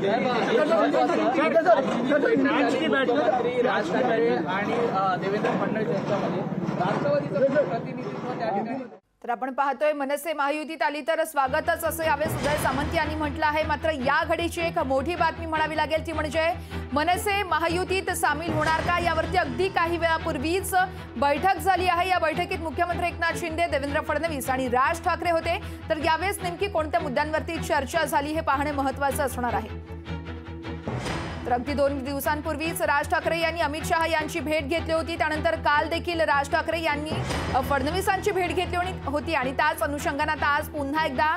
राज ठाकरे आणि देवेंद्र फडणवीस यांच्यामध्ये राष्ट्रवादीचं प्रतिनिधित्व त्या ठिकाणी। तर आपण पाहतोय मनसे महायुतीत आली तर स्वागतच असं यावेळी उदय सामंत यांनी म्हटलं आहे। मात्र या घडीची एक मोठी बातमी म्हणावी लागेल ती म्हणजे मनसे महायुतीत सामील होणार का यावरती अगदी काही वेळापूर्वीच बैठक झाली आहे। या बैठकीत मुख्यमंत्री एकनाथ शिंदे, देवेंद्र फडणवीस आणि राज ठाकरे होते। तर यावेळेस नेमकी कोणत्या मुद्द्यांवरती चर्चा झाली हे पाहणे महत्त्वाचं असणार आहे। तर अगदी 2 दिवसांपूर्वीच राज ठाकरे यांनी अमित शहा यांची भेट घेतली होती। त्यानंतर काल देखील राज ठाकरे यांनी फडणवीसांची भेट घेतली होती आणि त्याच अनुषंगाने आता आज पुन्हा एकदा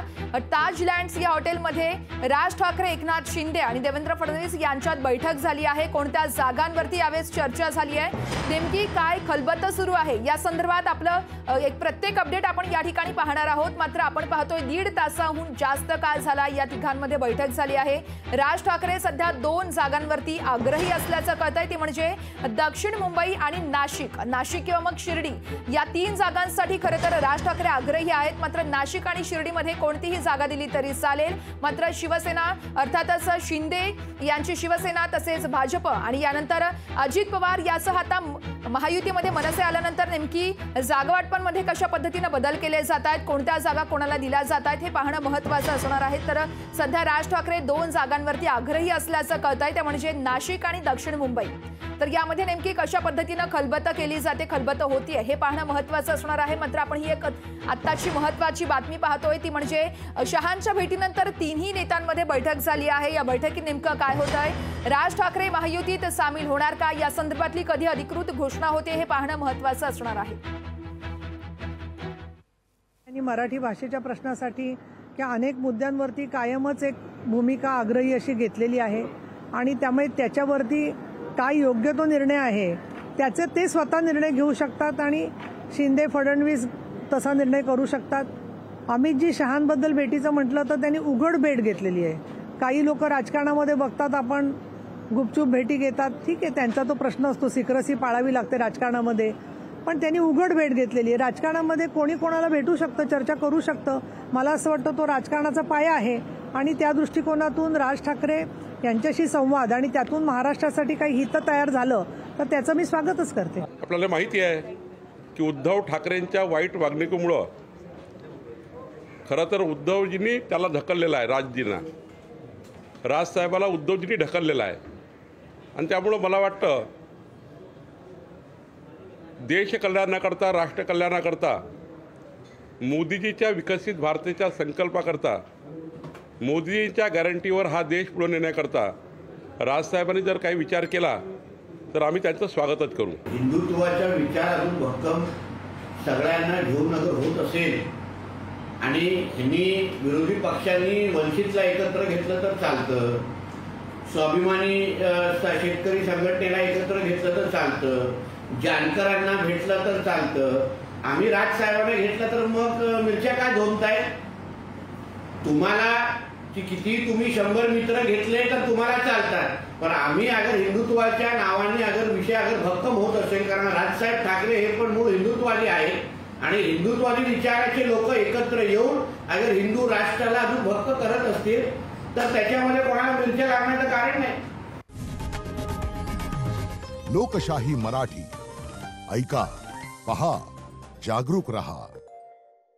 ताज लँड्स या हॉटेलमध्ये राज ठाकरे, एकनाथ शिंदे आणि देवेंद्र फडणवीस यांच्यात बैठक झाली आहे। कोणत्या जागांवरती यावेळेस चर्चा झाली आहे, नेमकी काय खलबत्तं सुरू आहे या संदर्भात आपलं एक प्रत्येक अपडेट आपण या ठिकाणी पाहणार आहोत। मात्र आपण पाहतोय 1.5 तासाहून जास्त काळ झाला या तिघांमध्ये बैठक झाली आहे। राज ठाकरे सध्या 2 जागांवरती आग्रही असल्याचं कळतंय ती म्हणजे दक्षिण मुंबई आणि नाशिक किंवा मग शिर्डी या 3 जागांसाठी खरं तर राज ठाकरे आग्रही आहेत। मात्र नाशिक आणि शिर्डीमध्ये कोणतीही जागा दिली तरी चालेल। मात्र शिवसेना अर्थातच शिंदे यांची शिवसेना तसेच भाजप आणि यानंतर अजित पवार यासह आता महायुतीमध्ये मनसे आल्यानंतर नेमकी जागा वाटपांमध्ये कशा पद्धतीने बदल केले जात आहेत, कोणत्या जागा कोणाला दिल्या जात आहेत हे पाहणं महत्त्वाचं असणार आहे। तर सध्या राज ठाकरे 2 जागांवरती आग्रही असल्याचं कळतंय ते म्हणजे नाशिक आणि दक्षिण मुंबई। तर यामध्ये नेमकी कशा पद्धतीने खलबत्तं केली जाते, खलबत्तं होतीये हे पाहणं महत्त्वाचं असणार आहे। मात्र आपण ही एक आत्ताची महत्त्वाची बातमी पाहतोय ती म्हणजे शहांच्या भेटीनंतर 3ही नेत्यांमध्ये बैठक झाली आहे। या बैठकीत नेमकं काय होत आहे, राज ठाकरे महायुतीत सामील होणार का या संदर्भातली कधी अधिकृत घोषणा होते हे पाहणं महत्त्वाचं असणार आहे। आणि मराठी भाषेच्या प्रश्नासाठी त्या अनेक मुद्द्यांवरती कायमच एक भूमिका आग्रही अशी घेतलेली आहे आणि त्यामुळे त्याच्यावरती काय योग्य तो निर्णय आहे त्याचे ते स्वतः निर्णय घेऊ शकतात आणि शिंदे फडणवीस तसा निर्णय करू शकतात। अमितजी शहांबद्दल भेटीचं म्हटलं तर त्यांनी उघड भेट घेतलेली आहे। काही लोक राजकारणामध्ये बघतात आपण गुपचूप भेटी घेतात, ठीक आहे, त्यांचा तो प्रश्न असतो, सिक्रेसी पाळावी लागते राजकारणामध्ये, पण त्यांनी उघड भेट घेतलेली आहे। राजकारणामध्ये कोणी कोणाला भेटू शकतं, चर्चा करू शकतं। मला असं वाटतं तो राजकारणाचा पाया आहे आणि त्या दृष्टिकोनातून राज ठाकरे यांच्याशी संवाद आणि त्यातून महाराष्ट्रासाठी काही हित तयार झालं तर त्याचं मी स्वागतच करते। आपल्याला माहिती आहे की उद्धव ठाकरेंच्या वाईट वागणुकीमुळं खरं तर उद्धवजींनी त्याला ढकललेलं आहे, राजसाहेबाला उद्धवजींनी ढकललेलं आहे आणि त्यामुळं मला वाटतं देश कल्याणाकरता, राष्ट्र कल्याणाकरता, मोदीजीच्या विकसित भारताच्या संकल्पाकरता, मोदीजींच्या गॅरंटीवर हा देश पुढे नेण्याकरता राजसाहेबांनी जर काही विचार केला तर आम्ही त्यांचं स्वागतच करू। हिंदुत्वाचा विचार अजून भक्कम सगळ्यांना घेऊन अगर होत असेल आणि ह्यांनी विरोधी पक्षांनी वंचितला एकत्र घेतलं तर चालतं, स्वाभिमानी शेतकरी संघटनेला एकत्र घेतलं तर चालतं, जानकरांना भेटलं तर चालतं, आम्ही राजसाहेबांना घेतलं तर मग मिरच्या काय धोमताय? तुम्हाला किती तुम्ही 100 मित्र घेतले तर तुम्हाला चालतात, पण आम्ही अगर हिंदुत्वाच्या नावाने अगर विषय अगर भक्कम होत असेल, कारण राजसाहेब ठाकरे हे पण मूळ हिंदुत्ववादी आहेत आणि हिंदुत्ववादी विचाराचे लोक एकत्र येऊन अगर हिंदू राष्ट्राला अजून भक्क करत असतील तर त्याच्यामध्ये कोणाला मिरच्या लागण्याचं कारण नाही। लोकशाही मराठी ऐका, पहा, जागरूक रहा।